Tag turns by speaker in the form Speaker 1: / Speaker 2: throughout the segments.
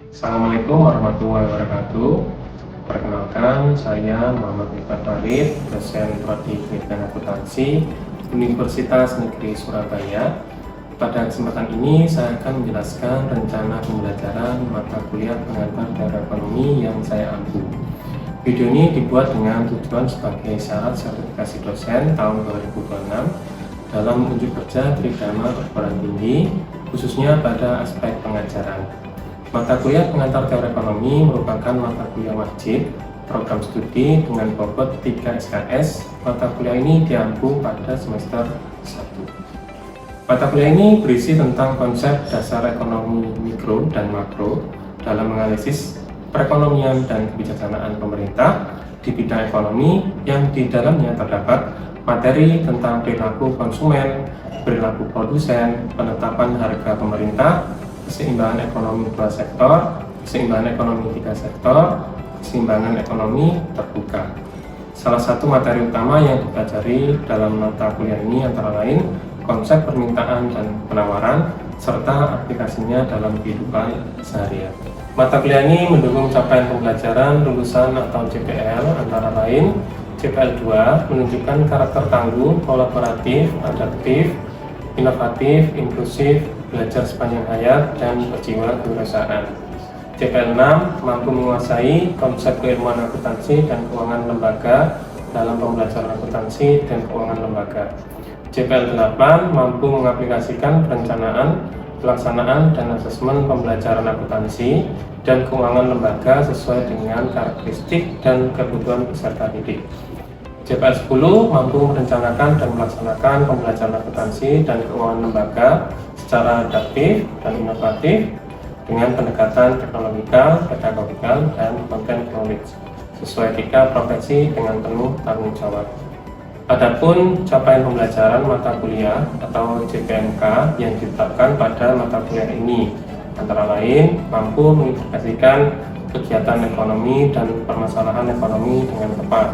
Speaker 1: Assalamualaikum warahmatullahi wabarakatuh. Perkenalkan, saya Muhammad Miftah Farid, dosen Prodi Pendidikan Akuntansi Universitas Negeri Surabaya. Pada kesempatan ini, saya akan menjelaskan rencana pembelajaran mata kuliah pengantar teori ekonomi yang saya ampu. Video ini dibuat dengan tujuan sebagai syarat sertifikasi dosen tahun 2026 dalam unjuk kerja Tridharma Perguruan Tinggi, khususnya pada aspek pengajaran. Mata kuliah pengantar teori ekonomi merupakan mata kuliah wajib program studi dengan bobot 3 SKS. Mata kuliah ini diampu pada semester 1. Mata kuliah ini berisi tentang konsep dasar ekonomi mikro dan makro dalam menganalisis perekonomian dan kebijaksanaan pemerintah di bidang ekonomi, yang di dalamnya terdapat materi tentang perilaku konsumen, perilaku produsen, penetapan harga pemerintah, keseimbangan ekonomi dua sektor, keseimbangan ekonomi tiga sektor, keseimbangan ekonomi terbuka. Salah satu materi utama yang dipelajari dalam mata kuliah ini antara lain konsep permintaan dan penawaran, serta aplikasinya dalam kehidupan sehari-hari. Mata kuliah ini mendukung capaian pembelajaran lulusan atau CPL, antara lain CPL 2 menunjukkan karakter tangguh, kolaboratif, adaptif, inovatif, inklusif, belajar sepanjang hayat, dan berjiwa kewirausahaan. CPL 6 mampu menguasai konsep keilmuan akuntansi dan keuangan lembaga dalam pembelajaran akuntansi dan keuangan lembaga. CPL 8 mampu mengaplikasikan perencanaan, pelaksanaan, dan asesmen pembelajaran akuntansi dan keuangan lembaga sesuai dengan karakteristik dan kebutuhan peserta didik. CPL 10 mampu merencanakan dan melaksanakan pembelajaran akuntansi dan keuangan lembaga secara adaptif dan inovatif dengan pendekatan teknologikal, pedagogikal, dan content knowledge sesuai etika profesi dengan penuh tanggung jawab. Adapun capaian pembelajaran mata kuliah atau CPMK yang ditetapkan pada mata kuliah ini antara lain mampu mengintegrasikan kegiatan ekonomi dan permasalahan ekonomi dengan tepat,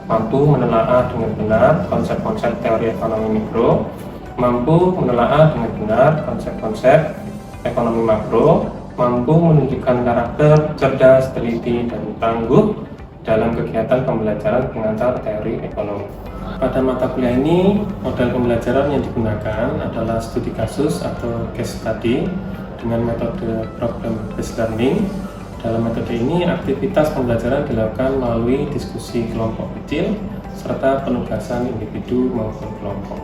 Speaker 1: mampu menelaah dengan benar konsep-konsep teori ekonomi mikro, mampu menelaah dengan benar konsep-konsep ekonomi makro, mampu menunjukkan karakter cerdas, teliti, dan tangguh dalam kegiatan pembelajaran pengantar teori ekonomi. Pada mata kuliah ini, model pembelajaran yang digunakan adalah studi kasus atau case study dengan metode problem-based learning. Dalam metode ini, aktivitas pembelajaran dilakukan melalui diskusi kelompok kecil serta penugasan individu maupun kelompok.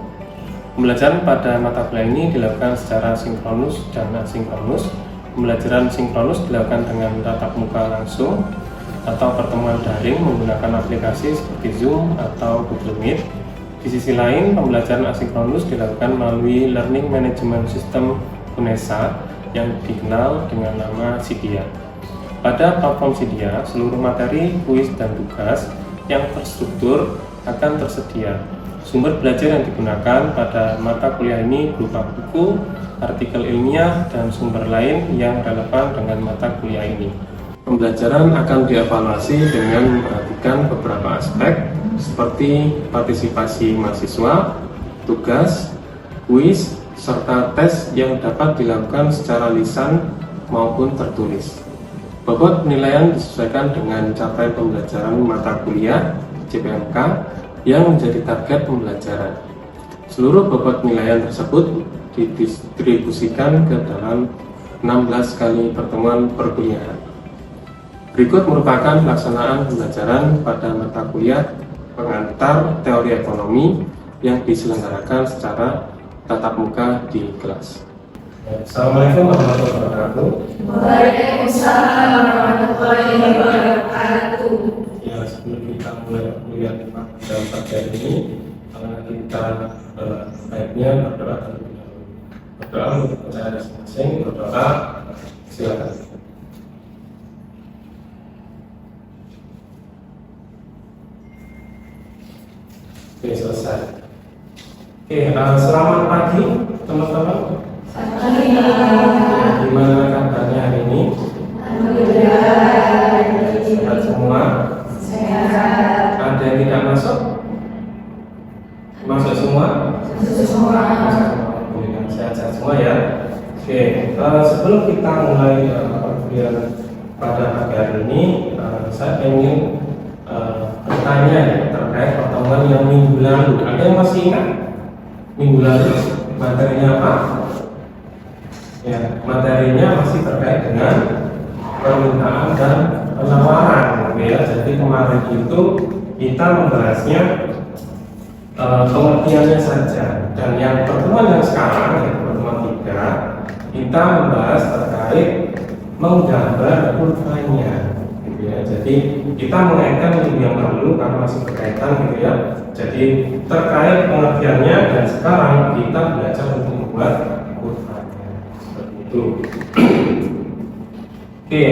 Speaker 1: Pembelajaran pada mata kuliah ini dilakukan secara sinkronus dan asinkronus. Pembelajaran sinkronus dilakukan dengan tatap muka langsung atau pertemuan daring menggunakan aplikasi seperti Zoom atau Google Meet. Di sisi lain, pembelajaran asinkronus dilakukan melalui Learning Management System UNESA yang dikenal dengan nama Cydia. Pada platform Cydia, seluruh materi, kuis, dan tugas yang terstruktur akan tersedia. Sumber belajar yang digunakan pada mata kuliah ini berupa buku, artikel ilmiah, dan sumber lain yang relevan dengan mata kuliah ini. Pembelajaran akan dievaluasi dengan memperhatikan beberapa aspek seperti partisipasi mahasiswa, tugas, kuis, serta tes yang dapat dilakukan secara lisan maupun tertulis. Bobot penilaian disesuaikan dengan capaian pembelajaran mata kuliah CPMK yang menjadi target pembelajaran. Seluruh bobot penilaian tersebut didistribusikan ke dalam 16 kali pertemuan perkuliahan. Berikut merupakan pelaksanaan pembelajaran pada mata kuliah pengantar teori ekonomi yang diselenggarakan secara tatap muka di kelas. Assalamualaikum warahmatullahi wabarakatuh.
Speaker 2: Waalaikumsalam warahmatullahi wabarakatuh.
Speaker 1: Ya, sebelum kita mulai kuliah dalam pelajaran ini, kita baiknya berdoa terlebih dahulu. Berdoa untuk percaya masing-masing, berdoa, silakan. Oke, selesai. Oke, selamat pagi teman-teman. Gimana kabarnya hari ini? Sehat semua? Ada yang tidak masuk? Masuk semua? Alhamdulillah, sehat-sehat semua ya. Oke, sebelum kita mulai kemudian pada pagi hari ini saya ingin bertanya ya, terkait pertemuan yang minggu lalu. Ada yang masih ingat minggu lalu materinya apa? Ya, materinya masih terkait dengan permintaan dan penawaran. Ya, jadi kemarin itu kita membahasnya pengertiannya saja. Dan yang pertemuan yang sekarang, ya, pertemuan 3, kita membahas terkait menggambar kurvanya. Gitu ya. Jadi kita mengaitkan minggu yang lalu karena masih berkaitan, gitu ya. Jadi terkait pengertiannya, dan sekarang kita belajar untuk membuat kurvanya seperti itu. Oke.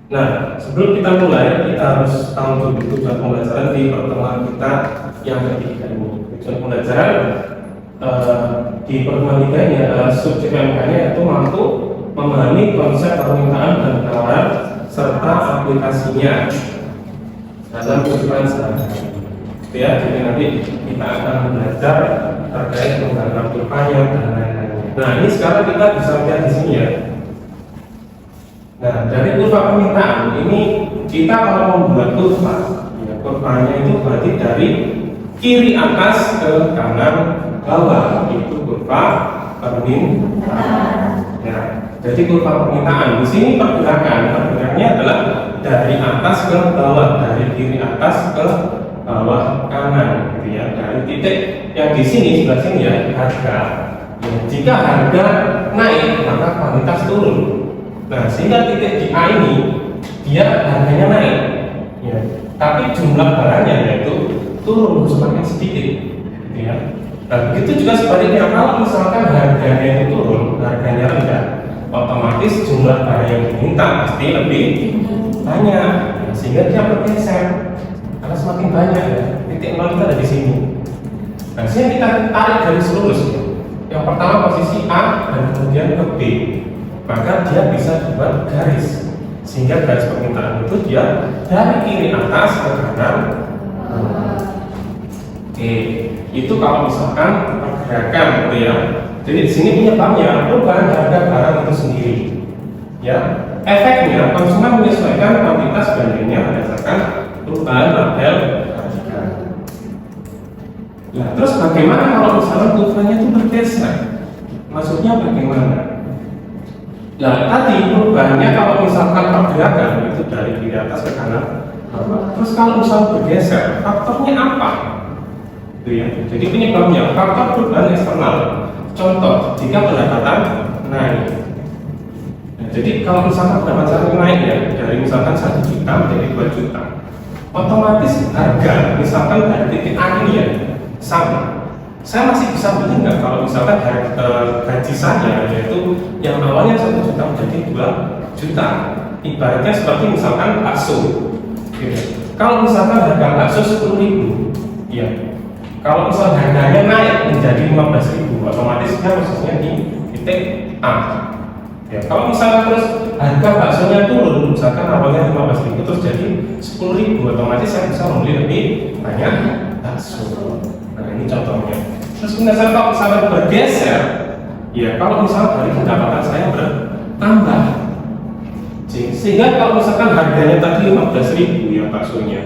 Speaker 1: Nah, sebelum kita mulai, kita harus tahu dulu tujuan pembelajaran di pertemuan kita yang ketiga ini. Tujuan pembelajaran di pertemuan 3 ini adalah subjek PMK-nya yaitu mampu memahami konsep permintaan dan penawaran serta aplikasinya dalam kehidupan sehari-hari. Ya, jadi nanti kita akan belajar terkait menggambar kurvanya dan lain-lain. Nah, ini sekarang kita bisa lihat di sini ya. Nah, dari kurva permintaan ini kita kalau membuat kurva, ya, kurvanya itu berarti dari kiri atas ke kanan bawah, itu kurva permintaan. Ya, jadi kurva permintaan di sini pergerakannya adalah dari atas ke bawah, dari kiri atas ke bawah kanan, gitu ya. Dari titik yang di sini sebelah sini ya harga. Ya, jika harga naik maka kualitas turun. Nah, sehingga titik di A ini dia harganya naik, ya. Tapi jumlah barangnya yaitu turun semakin sedikit, gitu ya. Nah, begitu juga sebaliknya, kalau misalkan harganya itu turun, harganya rendah, otomatis jumlah barang yang diminta pasti lebih banyak, ya, sehingga dia bergeser karena semakin banyak ya. Titik nol kita ada di sini. Nah, sehingga kita tarik garis lurus. Yang pertama posisi A dan kemudian ke B. Maka dia bisa dibuat garis, sehingga garis permintaan itu dia dari kiri atas ke kanan. Oke, itu kalau misalkan pergerakan, gitu ya. Jadi di sini penyebabnya perubahan harga barang itu sendiri. Ya, efeknya konsumen menyesuaikan kuantitas bandingnya berdasarkan perubahan label harga. Nah, terus bagaimana kalau misalkan kurvanya itu bergeser? Maksudnya bagaimana? Nah, tadi perubahannya kalau misalkan pergerakan itu dari kiri atas ke kanan. Terus kalau misalkan bergeser, faktornya apa? Itu ya. Jadi penyebabnya faktor perubahan eksternal. Contoh, jika pendapatan naik. Nah, jadi kalau misalkan pendapatan naik ya dari misalkan 1 juta menjadi 2 juta, otomatis harga misalkan dari titik A ini ya sama. Saya masih bisa beli nggak kalau misalkan gaji saya yaitu yang awalnya 1 juta menjadi 2 juta. Ibaratnya seperti misalkan bakso. Gitu. Kalau misalkan harga bakso 10.000, ya. Kalau misalkan harganya naik menjadi 15.000, otomatis dia posisinya di titik A. Ya. Kalau misalkan terus harga baksonya turun, misalkan awalnya 15.000 terus jadi 10.000, otomatis saya bisa membeli lebih banyak bakso. Nah, ini contohnya. Terus kemudian kalau misalkan bergeser, ya kalau misalkan dari pendapatan saya bertambah, sehingga kalau misalkan harganya tadi 15.000 ya baksonya,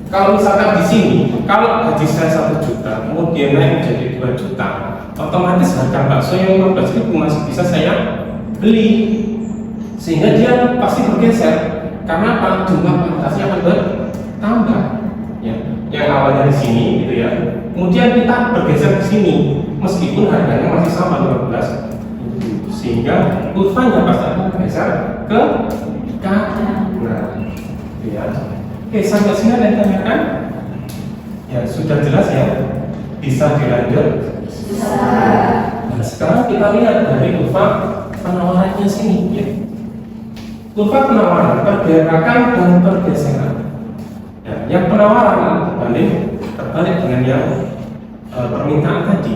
Speaker 1: kalau misalkan di sini, kalau gaji saya 1 juta, kemudian naik menjadi 2 juta, otomatis harga bakso yang 15.000 masih bisa saya beli, sehingga dia pasti bergeser karena jumlah kuantitasnya akan bertambah. Ya, yang awalnya di sini, gitu ya. Kemudian kita bergeser ke sini, meskipun harganya masih sama 15, sehingga kurvanya pasti akan bergeser ke kanan. Nah, ya. Oke, sampai sini ada yang tanyakan? Ya, sudah jelas ya. Bisa dilanjut? Bisa. Nah, sekarang kita lihat dari kurva penawarannya sini. Ya. Kurva penawaran, pergerakan dan pergeseran. Ya, yang penawaran terbalik dengan yang permintaan tadi.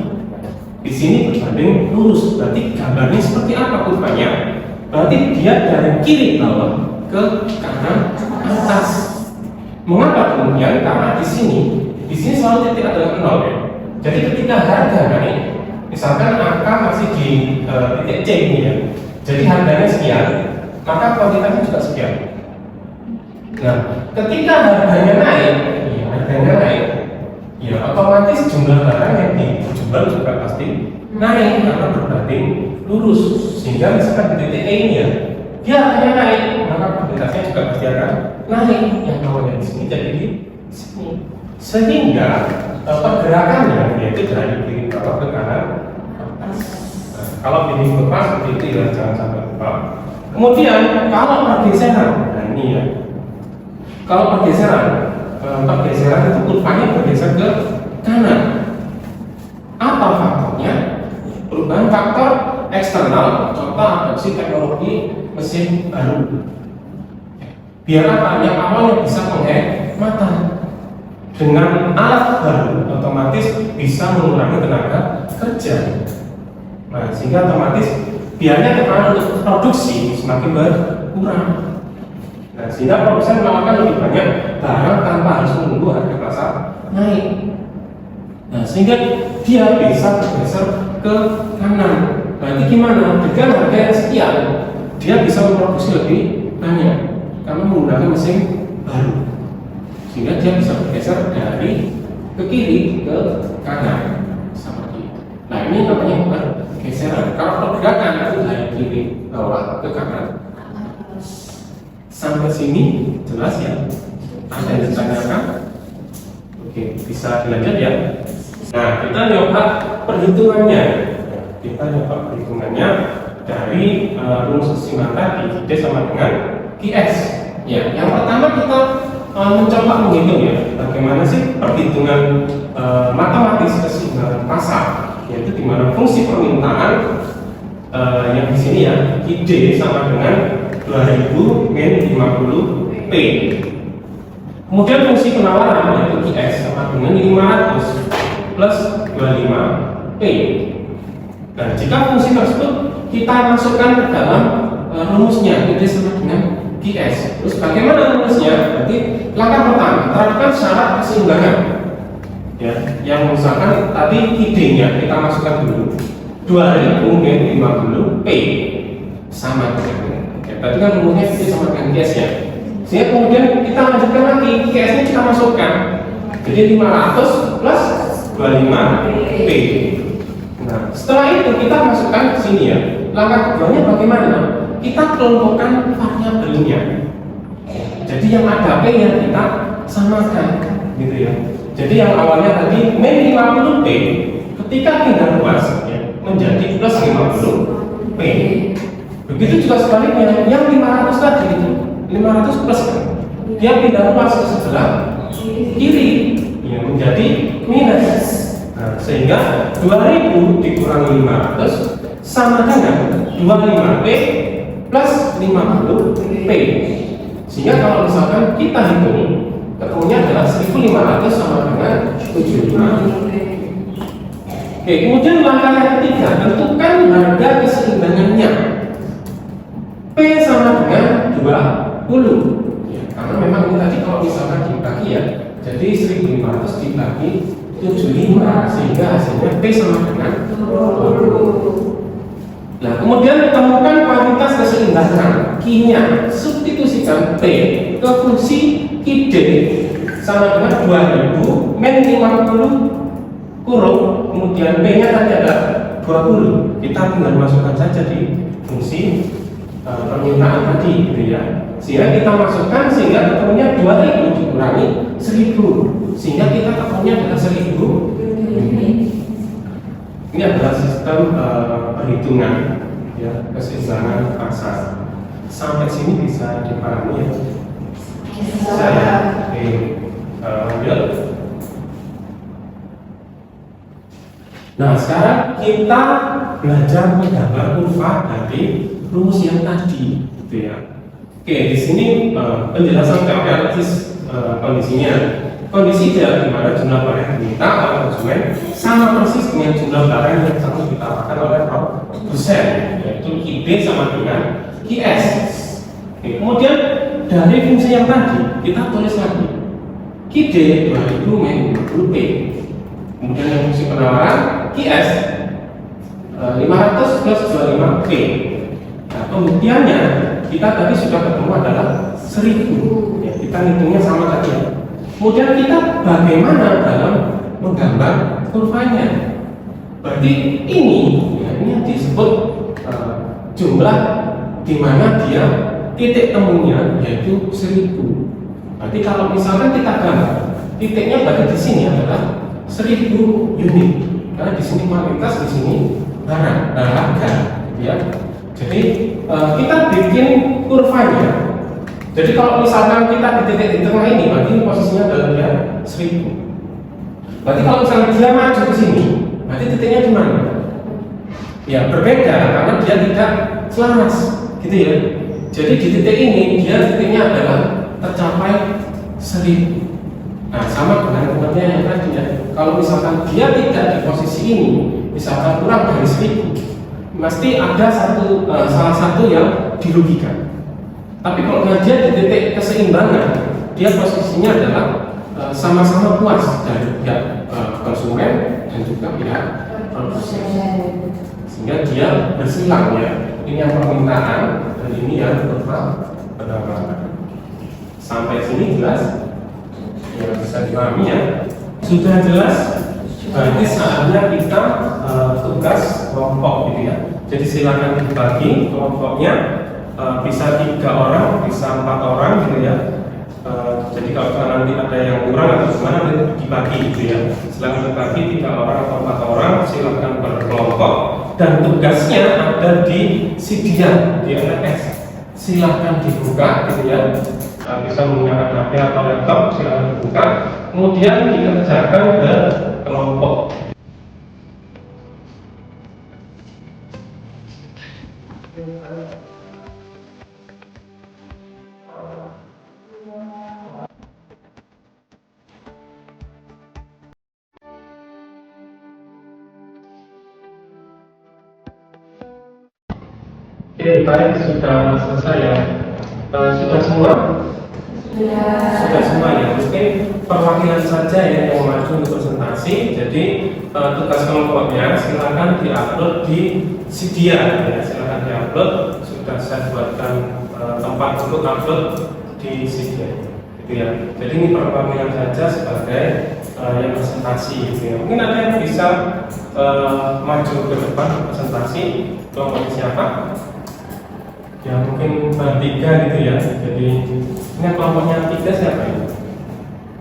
Speaker 1: Di sini berbanding lurus, berarti gambarnya seperti apa kurvanya? Berarti dia dari kiri bawah ke kanan atas. Mengapa kemudian? Karena di sini selalu titik adalah 0 ya. Jadi ketika harga naik, misalkan angka masih di titik C ini ya, Jadi harganya sekian, maka kuantitasnya juga sekian. Nah, ketika harganya naik, ya otomatis jumlah barang yang dijual juga pasti naik karena berbanding lurus. Sehingga misalkan di titik E ini ya, dia harganya naik, maka kuantitasnya juga pasti akan naik. Yang awalnya di sini jadi di sini. Sehingga pergerakannya yaitu dari kiri bawah ke kanan atas. Nah, kalau ini lepas seperti itu ya, jangan sampai lupa. Kemudian kalau pergeseran, nah ini ya, kalau pergeseran itu kurvanya bergeser ke kanan. Apa faktornya? Perubahan faktor eksternal, contoh adopsi teknologi mesin baru. Biar apa? Yang awalnya bisa penghematan, dengan alat baru otomatis bisa mengurangi tenaga kerja. Nah, sehingga otomatis biayanya tekanan untuk produksi semakin berkurang. Nah, sehingga produsen menawarkan lebih banyak barang tanpa harus menunggu harga pasar naik. Nah, sehingga dia bisa bergeser ke kanan. Berarti gimana? Dengan harga yang sekian, dia bisa memproduksi lebih banyak karena menggunakan mesin baru. Sehingga dia bisa bergeser dari ke kiri ke kanan seperti itu. Nah, ini namanya pergeseran. Kalau pergerakan itu dari kiri bawah ke kanan. Sampai sini jelas ya? Ada yang ditanyakan? Oke, bisa dilanjut ya. Nah, kita nyoba perhitungannya. Dari rumus sesimbang tadi, D sama dengan QS. Ya, yang pertama kita mencoba menghitung ya, bagaimana sih perhitungan matematis keseimbangan pasar, yaitu di mana fungsi permintaan yang di sini ya, ID sama dengan 2000 min 50 P. Kemudian fungsi penawaran yaitu QS sama dengan 500 plus 25 P. Dan jika fungsi tersebut kita masukkan ke dalam rumusnya, ID sama dengan QS. Terus bagaimana rumusnya? Berarti langkah pertama, terapkan syarat keseimbangan. Ya, yang misalkan tadi ID-nya kita masukkan dulu 2000 min 50 P sama dengan. Ya, tadi kan rumusnya ID sama dengan QS ya. Sehingga kemudian kita lanjutkan lagi, QS-nya kita masukkan. Jadi 500 plus 25 P. Nah, setelah itu kita masukkan ke sini ya. Langkah keduanya bagaimana? Kita kelompokkan variabelnya. Jadi yang ada P yang kita samakan, gitu ya. Jadi yang awalnya tadi min 50 P, ketika pindah luas ya, menjadi plus 50 P. Begitu juga sebaliknya, yang 500 tadi itu 500 plus kan, dia pindah luas ke sebelah kiri, ya, menjadi minus. Nah, sehingga 2000 dikurangi 500 sama dengan 25P plus 50P. Sehingga kalau misalkan kita hitung, ketemunya adalah 1500 sama dengan 75. Oke, kemudian langkah yang ketiga, tentukan harga keseimbangannya. P sama dengan 20 ya, karena memang ini tadi kalau misalkan dibagi ya, jadi 1500 dibagi 75 sehingga hasilnya P sama dengan 20. Nah, kemudian temukan kuantitas keseimbangan Q-nya, substitusikan P ke fungsi ID sama dengan 2000 min 50 kurung, kemudian P-nya tadi ada 20. Kita tinggal masukkan saja di fungsi permintaan tadi gitu ya. Sehingga kita masukkan sehingga ketemunya 2000 dikurangi 1000 sehingga kita ketemunya adalah 1000. Ini adalah sistem perhitungan ya, keseimbangan pasar. Sampai sini bisa dipahami ya? Bisa ya? Oke, lanjut. Nah, sekarang kita belajar menggambar kurva dari rumus yang tadi, gitu ya. Oke, di sini penjelasan teoritis kondisinya. Kondisi ideal di mana jumlah barang yang diminta oleh konsumen sama persis dengan jumlah barang yang harus ditawarkan oleh produsen, yaitu ID sama dengan QS. Oke, kemudian dari fungsi yang tadi kita tulis lagi QD 2000 min 50P. Kemudian yang fungsi penawaran QS 500 plus 25P. Nah, pembuktiannya kita tadi sudah ketemu adalah 1000. Ya, kita hitungnya sama tadi ya. Kemudian kita bagaimana dalam menggambar kurvanya? Berarti ini, ya, ini yang disebut jumlah di mana dia titik temunya yaitu 1000. Berarti kalau misalkan kita gambar titiknya berarti di sini adalah 1000 unit. Karena di sini kuantitas, di sini barang, harga, ya. Jadi kita bikin kurvanya. Jadi kalau misalkan kita di titik di tengah ini, berarti posisinya adalah dia 1000. Berarti kalau misalkan dia maju ke sini, berarti titiknya di mana? Ya berbeda karena dia tidak selaras, gitu ya. Jadi di titik ini dia titiknya adalah tercapai 1000. Nah sama dengan contohnya yang tadi ya. Kalau misalkan dia tidak di posisi ini, misalkan kurang dari 1000, pasti ada salah satu yang dirugikan. Tapi kalau dia di titik keseimbangan, dia posisinya adalah sama-sama puas dari pihak konsumen dan juga pihak produsen. Sehingga dia bersilang ya. Ini yang permintaan dan ini yang penawaran. Sampai sini jelas? Ya bisa dipahami ya. Sudah jelas? Berarti saatnya kita tugas kelompok gitu ya. Jadi silakan dibagi kelompoknya. Bisa 3 orang, bisa 4 orang gitu ya. Jadi kalau nanti ada yang kurang atau gimana nanti dibagi gitu ya. Silakan dibagi 3 orang atau 4 orang, silakan berkelompok dan tugasnya ada di Cydia, di LMS. Silakan dibuka gitu ya. Bisa menggunakan HP atau laptop, silakan dibuka. Kemudian dikerjakan ke kelompok. Oke, baik, sudah selesai ya. Sudah semua? Sudah semua ya. Mungkin perwakilan saja ya yang maju untuk presentasi. Jadi tugas kelompoknya silakan diupload di Cydia ya. Silakan diupload. Sudah saya buatkan tempat untuk upload di Cydia. Gitu ya. Jadi ini perwakilan saja sebagai yang presentasi. Gitu ya. Mungkin ada yang bisa maju ke depan presentasi. Kelompoknya siapa? Ya mungkin bertiga gitu ya. Jadi ini kelompoknya 3 siapa ini?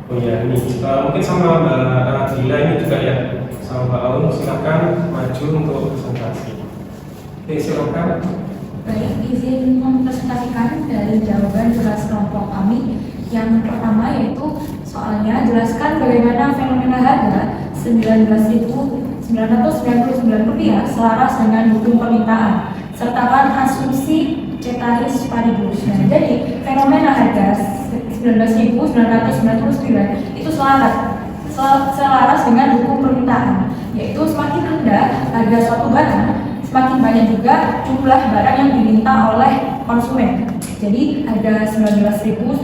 Speaker 1: Oh ya ini mungkin sama Mbak Adila ini juga ya, sama Mbak Aun. Silakan maju untuk presentasi. Oke silakan.
Speaker 3: Baik, izin mempresentasikan dari jawaban jelas kelompok kami. Yang pertama yaitu soalnya jelaskan bagaimana fenomena harga Rp19.999 selaras dengan hukum permintaan, sertakan asumsi ceteris paribus. Nah, jadi fenomena harga 19.999 itu selaras dengan hukum permintaan, yaitu semakin rendah harga suatu barang, semakin banyak juga jumlah barang yang diminta oleh konsumen. Jadi harga 19.999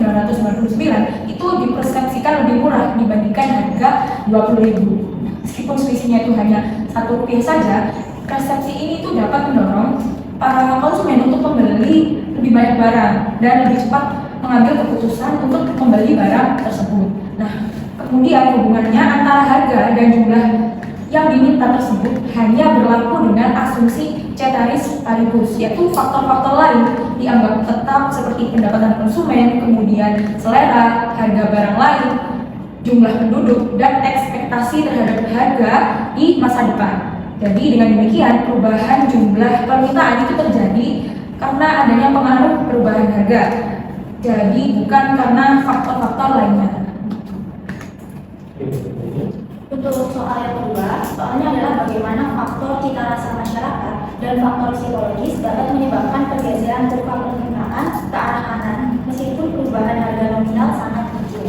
Speaker 3: itu dipersepsikan lebih murah dibandingkan harga 20.000. Meskipun selisihnya itu hanya Rp1 saja, persepsi ini tuh dapat mendorong para konsumen untuk membeli lebih banyak barang dan lebih cepat mengambil keputusan untuk membeli barang tersebut. Nah, kemudian hubungannya antara harga dan jumlah yang diminta tersebut hanya berlaku dengan asumsi ceteris paribus, yaitu faktor-faktor lain dianggap tetap seperti pendapatan konsumen, kemudian selera, harga barang lain, jumlah penduduk, dan ekspektasi terhadap harga di masa depan. Jadi dengan demikian perubahan jumlah permintaan itu terjadi karena adanya pengaruh perubahan harga. Jadi bukan karena faktor-faktor lainnya.
Speaker 2: Untuk soal yang kedua, soalnya adalah bagaimana faktor cita rasa masyarakat dan faktor psikologis dapat menyebabkan pergeseran kurva permintaan ke arah kanan meskipun perubahan harga nominal sangat kecil.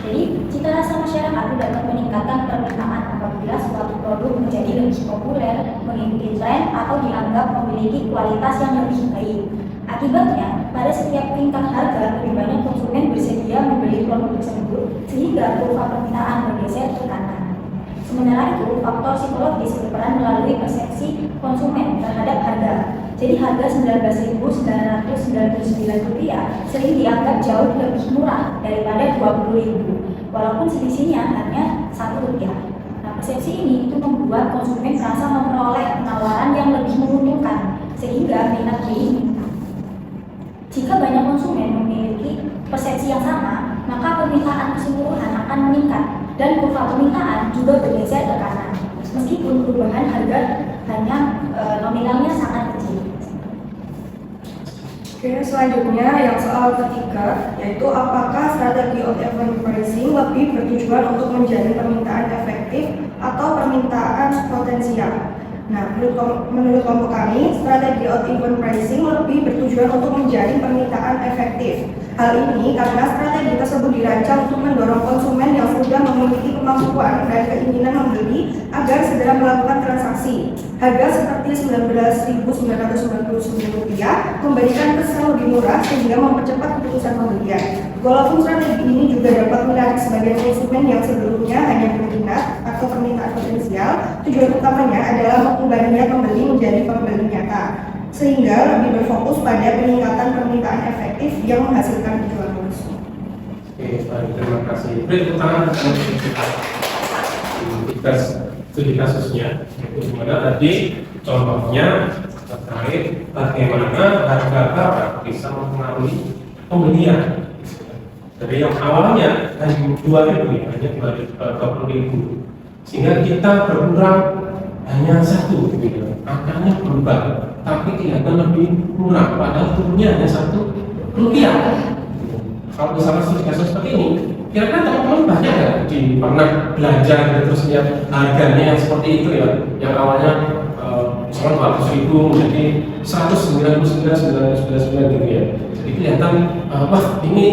Speaker 2: Jadi, cita rasa masyarakat dapat meningkatkan permintaan apabila suatu produk menjadi lebih populer, mengikuti tren, atau dianggap memiliki kualitas yang lebih baik. Akibatnya, pada setiap tingkat harga, lebih banyak konsumen bersedia membeli produk tersebut, sehingga kurva permintaan bergeser ke kanan. Sementara itu, faktor psikologis berperan melalui persepsi konsumen terhadap harga. Jadi harga Rp19.999 sering dianggap jauh lebih murah daripada Rp20.000, walaupun selisihnya hanya Rp1. Nah, persepsi ini itu membuat konsumen merasa memperoleh penawaran yang lebih menguntungkan, sehingga minat beli meningkat. Jika banyak konsumen memiliki persepsi yang sama, maka permintaan keseluruhan akan meningkat dan kurva permintaan juga bergeser ke kanan, meskipun perubahan harga hanya nominalnya sangat kecil.
Speaker 4: Oke, selanjutnya yang soal ketiga, yaitu apakah strategi odd-even pricing lebih bertujuan untuk menjaring permintaan efektif atau permintaan potensial? Nah, menurut kelompok kami, strategi odd-even pricing lebih bertujuan untuk menjaring permintaan efektif. Hal ini karena strategi tersebut dirancang untuk mendorong konsumen yang sudah memiliki kemampuan dan keinginan membeli agar segera melakukan transaksi. Harga seperti Rp19.999 memberikan kesan lebih murah sehingga mempercepat keputusan pembelian. Walaupun strategi ini juga dapat menarik sebagian konsumen yang sebelumnya hanya berminat atau permintaan potensial, tujuan utamanya adalah mengubahnya pembeli menjadi pembeli nyata, sehingga lebih berfokus pada peningkatan permintaan efektif yang menghasilkan tujuan langsung.
Speaker 1: Oke, baik, terima kasih. Beri tangan kita studi kasusnya, itu dimana tadi contohnya terkait bagaimana harga barang bisa mempengaruhi pembelian. Dari yang awalnya hanya 2.000, hanya 20.000, sehingga kita berkurang hanya 1, gitu. Angkanya berubah, tapi kelihatan lebih murah, padahal turunnya hanya Rp1. Kalau misalnya studi kasus seperti ini, kira-kira teman-teman banyak nggak pernah belanja gitu, terus lihat harganya yang seperti itu ya, yang awalnya misalnya 200.000 menjadi 199.999 gitu ya. Jadi kelihatan wah ini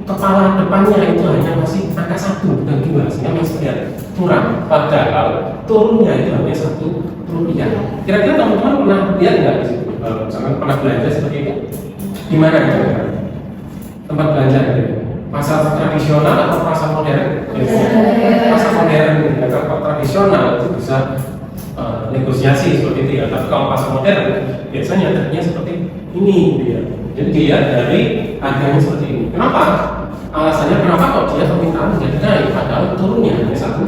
Speaker 1: kepala depannya itu hanya masih angka 1 dan 2, sehingga masih terlihat murah, padahal turunnya itu hanya Rp1. Kira-kira teman-teman pernah lihat nggak di situ? Misalkan pernah belanja seperti itu? Di mana kira-kira tempat belanja itu? Pasar tradisional atau pasar modern? Pasar modern, ya. Kalau tradisional itu bisa negosiasi seperti itu ya. Tapi kalau pasar modern biasanya terlihatnya seperti ini, gitu ya. Jadi dilihat dari harganya seperti ini. Kenapa? Alasannya kenapa kok dia permintaan menjadi naik padahal turunnya hanya Rp1.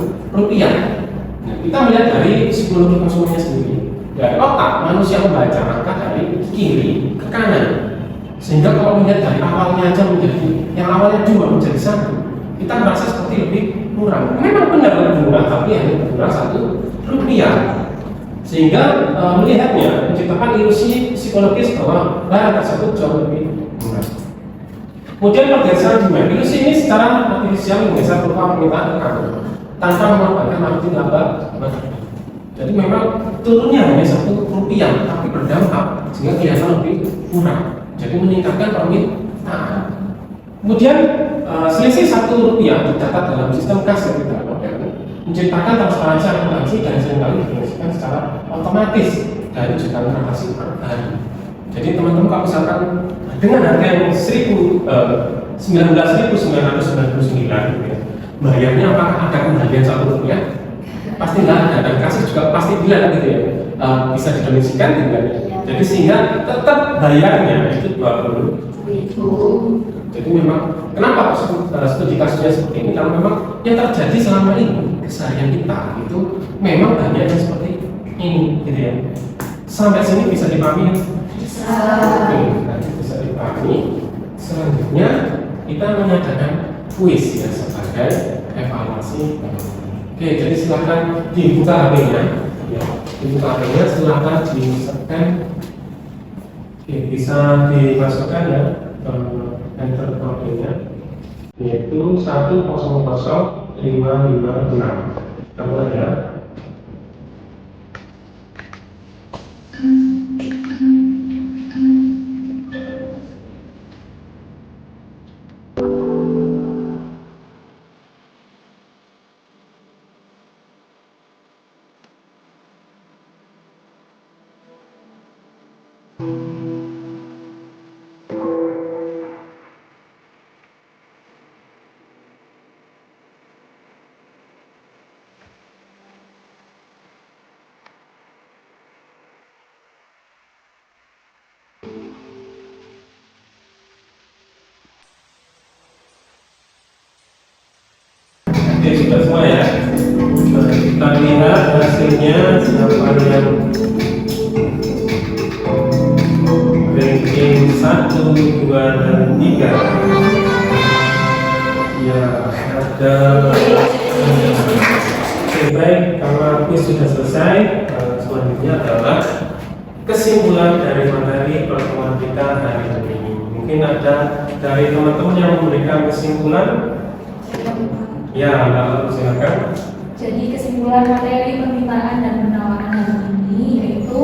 Speaker 1: Nah, kita melihat dari psikologi konsumennya sendiri. Dari otak manusia membaca angka dari kiri ke kanan, sehingga kalau melihat dari awalnya aja menjadi yang awalnya 2 menjadi 1, kita merasa seperti lebih murah. Memang benar lebih murah, tapi hanya berkurang Rp1, sehingga melihatnya menciptakan ilusi psikologis bahwa barang tersebut jauh lebih murah. Kemudian pergeseran demand, ilusi ini secara artifisial menggeser kurva permintaan ke kanan tanpa mengorbankan margin laba. Jadi memang turunnya hanya Rp1, tapi berdampak sehingga kelihatan lebih murah. Jadi meningkatkan permintaan. Kemudian selisih Rp1 dicatat dalam sistem kas capital modern, menciptakan transparansi akumulasi dan seringkali diprediksikan secara otomatis dari jutaan transaksi per hari. Jadi teman-teman kalau misalkan dengan harga yang 19.999 ya, bayarnya apakah ada kembalian Rp1? Pasti nggak ada, dan kasih juga pasti bilang gitu ya, bisa didefinisikan gitu kan. Jadi sehingga tetap bayarnya itu 20.000. Jadi memang kenapa studi kasusnya seperti ini? Karena memang yang terjadi selama ini keseharian kita itu memang banyak yang seperti ini, gitu ya. Sampai sini bisa dipahami? Oke, nanti bisa dipahami. Selanjutnya kita mengadakan kuis ya sebagai evaluasi. Oke, jadi silakan dibuka HP-nya. Ya, dibuka HP-nya, silakan di-scan. Oke, bisa dimasukkan ya enter kodenya, yaitu 100556. Kamu ada? presentasinya siapa yang ranking 1, 2, dan 3? Ya, ada. Oke, baik, karena kuis sudah selesai, selanjutnya adalah kesimpulan dari materi pertemuan kita hari ini. Mungkin ada dari teman-teman yang memberikan kesimpulan? Ya, lalu silakan.
Speaker 3: Jadi kesimpulan materi permintaan dan penawaran hari ini yaitu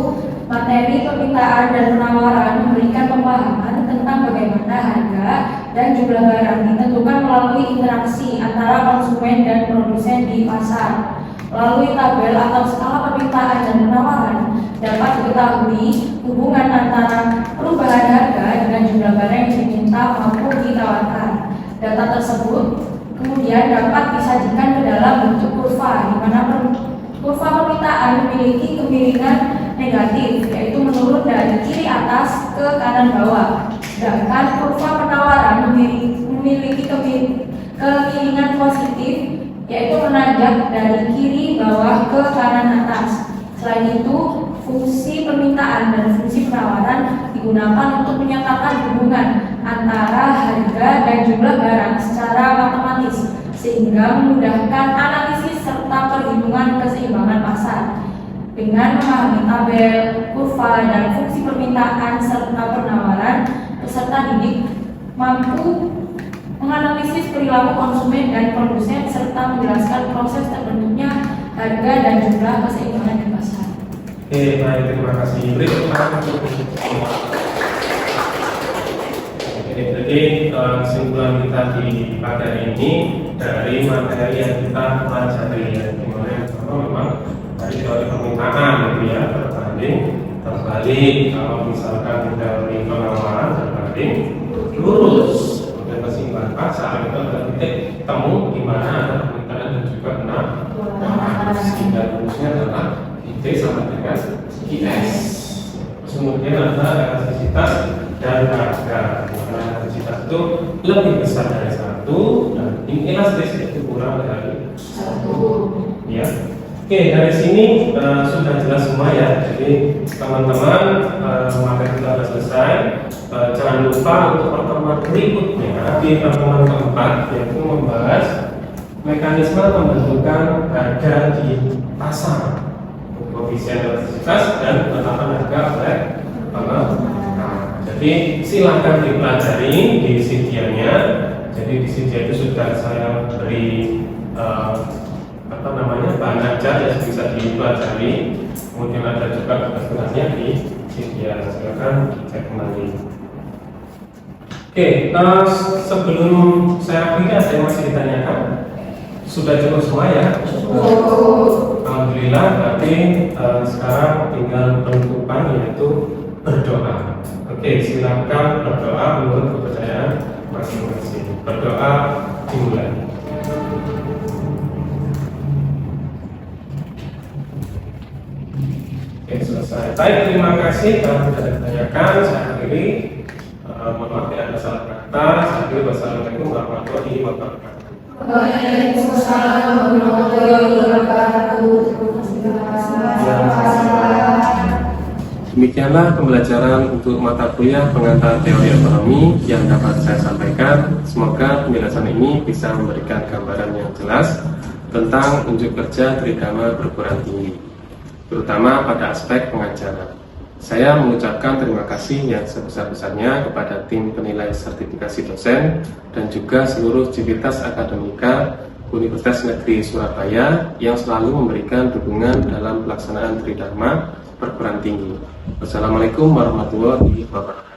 Speaker 3: materi permintaan dan penawaran memberikan pemahaman tentang bagaimana harga dan jumlah barang ditentukan melalui interaksi antara konsumen dan produsen di pasar. Melalui tabel atau skala permintaan dan penawaran dapat diketahui hubungan antara perubahan harga dengan jumlah barang yang diminta maupun ditawarkan. Data tersebut kemudian dapat disajikan ke dalam bentuk kurva, di mana kurva permintaan memiliki kemiringan negatif, yaitu menurun dari kiri atas ke kanan bawah. Sedangkan kurva penawaran memiliki kemiringan positif, yaitu menanjak dari kiri bawah ke kanan atas. Selain itu, fungsi permintaan dan fungsi penawaran digunakan untuk menyatakan hubungan antara harga dan jumlah barang secara matematis, sehingga memudahkan analisis serta perhitungan keseimbangan pasar. Dengan memahami tabel, kurva, dan fungsi permintaan serta penawaran, peserta didik mampu menganalisis perilaku konsumen dan produsen serta menjelaskan proses terbentuknya harga dan jumlah keseimbangan di pasar.
Speaker 1: Oke, baik, terima kasih. Jadi kesimpulan kita di pagi hari ini dari materi yang kita pelajari, dimana yang pertama memang dari teori permintaan, gitu ya, terbalik. Kalau misalkan teori penawaran terbalik lurus. Keseimbangan pasar itu adalah titik temu di mana ada permintaan dan juga penawaran, sehingga rumusnya adalah IT sama dengan IS. Kemudian ada elastisitas dan harga. Karena elastisitas itu lebih besar dari 1 dan inelastis itu kurang dari 1. Ya. Oke, dari sini sudah jelas semua ya. Jadi teman-teman, materi kita sudah selesai. Jangan lupa untuk pertemuan berikutnya di pertemuan keempat, yaitu membahas mekanisme pembentukan harga di pasar, koefisien elastisitas dan penetapan harga oleh pengguna. Jadi silakan dipelajari di CD-nya. Jadi di CD itu sudah saya beri bahan ajar yang bisa dipelajari. Kemudian ada juga tugas-tugasnya di CD. Silakan dicek kembali. Oke, sebelum saya akhiri, ada yang masih ditanyakan? Sudah cukup semua ya? Alhamdulillah, berarti sekarang tinggal penutupan, yaitu berdoa. Oke, silakan berdoa menurut kepercayaan masing-masing. Berdoa dimulai. Oke, selesai. Baik, terima kasih. Kalau sudah ditanyakan, saya akhiri. Mohon maaf ya, ada salah kata. Saya akhiri. Wassalamualaikum warahmatullahi wabarakatuh.
Speaker 3: Waalaikumsalam warahmatullahi wabarakatuh.
Speaker 1: Demikianlah pembelajaran untuk mata kuliah pengantar teori ekonomi yang dapat saya sampaikan. Semoga penjelasan ini bisa memberikan gambaran yang jelas tentang unjuk kerja tridharma perguruan tinggi, terutama pada aspek pengajaran. Saya mengucapkan terima kasih yang sebesar-besarnya kepada tim penilai sertifikasi dosen dan juga seluruh civitas akademika Universitas Negeri Surabaya yang selalu memberikan dukungan dalam pelaksanaan tridharma perguruan tinggi. Wassalamualaikum warahmatullahi wabarakatuh.